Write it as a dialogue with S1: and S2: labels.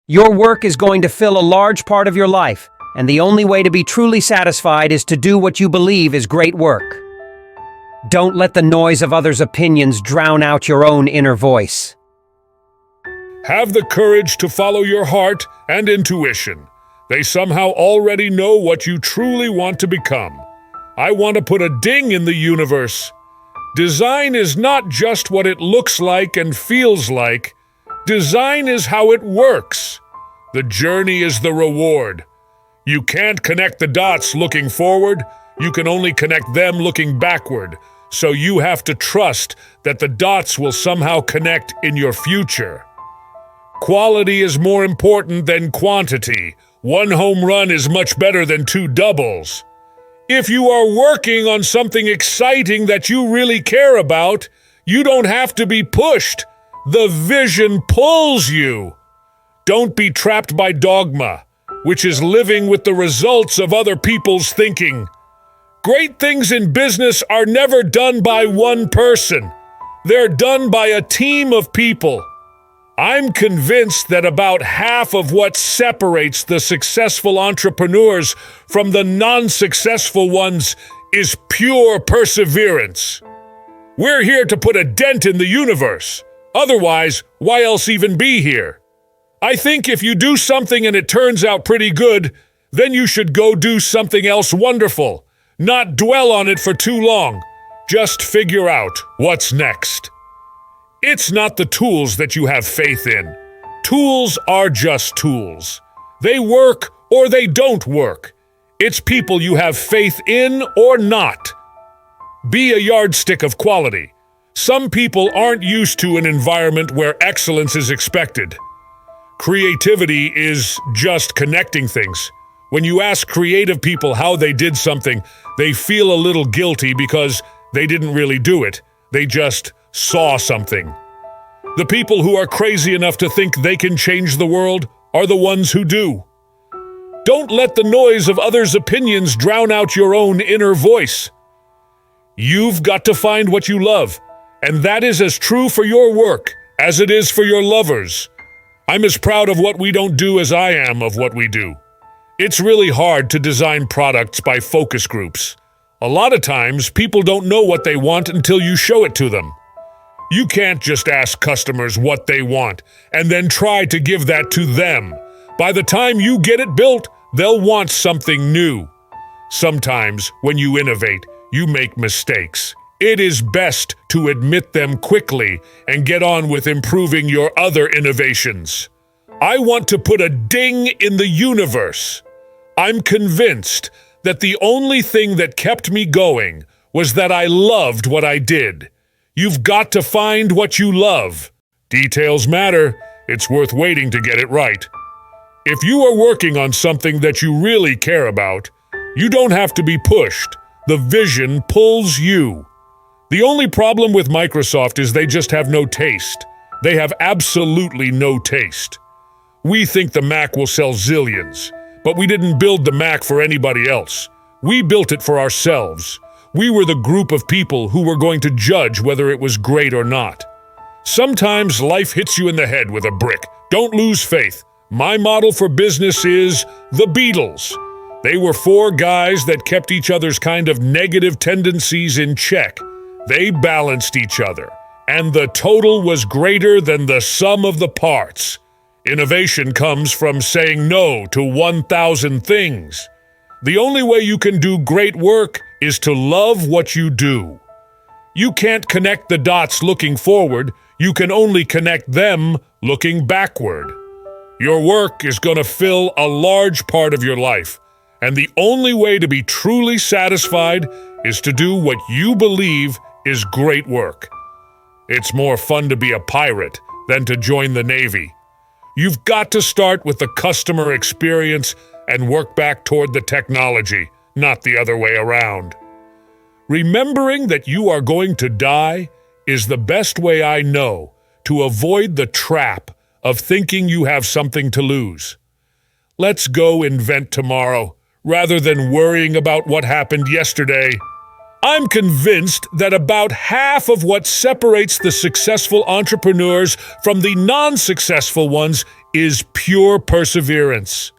S1: Your work is going to fill a large part of your life, and the only way to be truly satisfied is to do what you believe is great work. Don't let the noise of others' opinions drown out your own inner voice.
S2: Have the courage to follow your heart and intuition. They somehow already know what you truly want to become. I want to put a ding in the universe. Design is not just what it looks like and feels like. Design is how it works. The journey is the reward. You can't connect the dots looking forward. You can only connect them looking backward. So you have to trust that the dots will somehow connect in your future. Quality is more important than quantity. One home run is much better than 2 doubles. If you are working on something exciting that you really care about, you don't have to be pushed. The vision pulls you. Don't be trapped by dogma, which is living with the results of other people's thinking. Great things in business are never done by one person. They're done by a team of people. I'm convinced that about half of what separates the successful entrepreneurs from the non-successful ones is pure perseverance. We're here to put a dent in the universe. Otherwise, why else even be here? I think if you do something and it turns out pretty good, then you should go do something else wonderful. Not dwell on it for too long. Just figure out what's next. It's not the tools that you have faith in. Tools are just tools. They work or they don't work. It's people you have faith in or not. Be a yardstick of quality. Some people aren't used to an environment where excellence is expected. Creativity is just connecting things. When you ask creative people how they did something, they feel a little guilty because they didn't really do it. They just saw something. The people who are crazy enough to think they can change the world are the ones who do. Don't let the noise of others' opinions drown out your own inner voice. You've got to find what you love, and that is as true for your work as it is for your lovers. I'm as proud of what we don't do as I am of what we do. It's really hard to design products by focus groups. A lot of times, people don't know what they want until you show it to them. You can't just ask customers what they want and then try to give that to them. By the time you get it built, they'll want something new. Sometimes, when you innovate, you make mistakes. It is best to admit them quickly and get on with improving your other innovations. I want to put a ding in the universe. I'm convinced that the only thing that kept me going was that I loved what I did. You've got to find what you love. Details matter. It's worth waiting to get it right. If you are working on something that you really care about, you don't have to be pushed. The vision pulls you. The only problem with Microsoft is they just have no taste. They have absolutely no taste. We think the Mac will sell zillions, but we didn't build the Mac for anybody else. We built it for ourselves. We were the group of people who were going to judge whether it was great or not. Sometimes life hits you in the head with a brick. Don't lose faith. My model for business is the Beatles. They were 4 guys that kept each other's kind of negative tendencies in check. They balanced each other, and the total was greater than the sum of the parts. Innovation comes from saying no to 1,000 things. The only way you can do great work is to love what you do. You can't connect the dots looking forward. You can only connect them looking backward. Your work is going to fill a large part of your life, and the only way to be truly satisfied is to do what you believe is great work. It's more fun to be a pirate than to join the Navy. You've got to start with the customer experience and work back toward the technology, not the other way around. Remembering that you are going to die is the best way I know to avoid the trap of thinking you have something to lose. Let's go invent tomorrow rather than worrying about what happened yesterday. I'm convinced that about half of what separates the successful entrepreneurs from the non-successful ones is pure perseverance.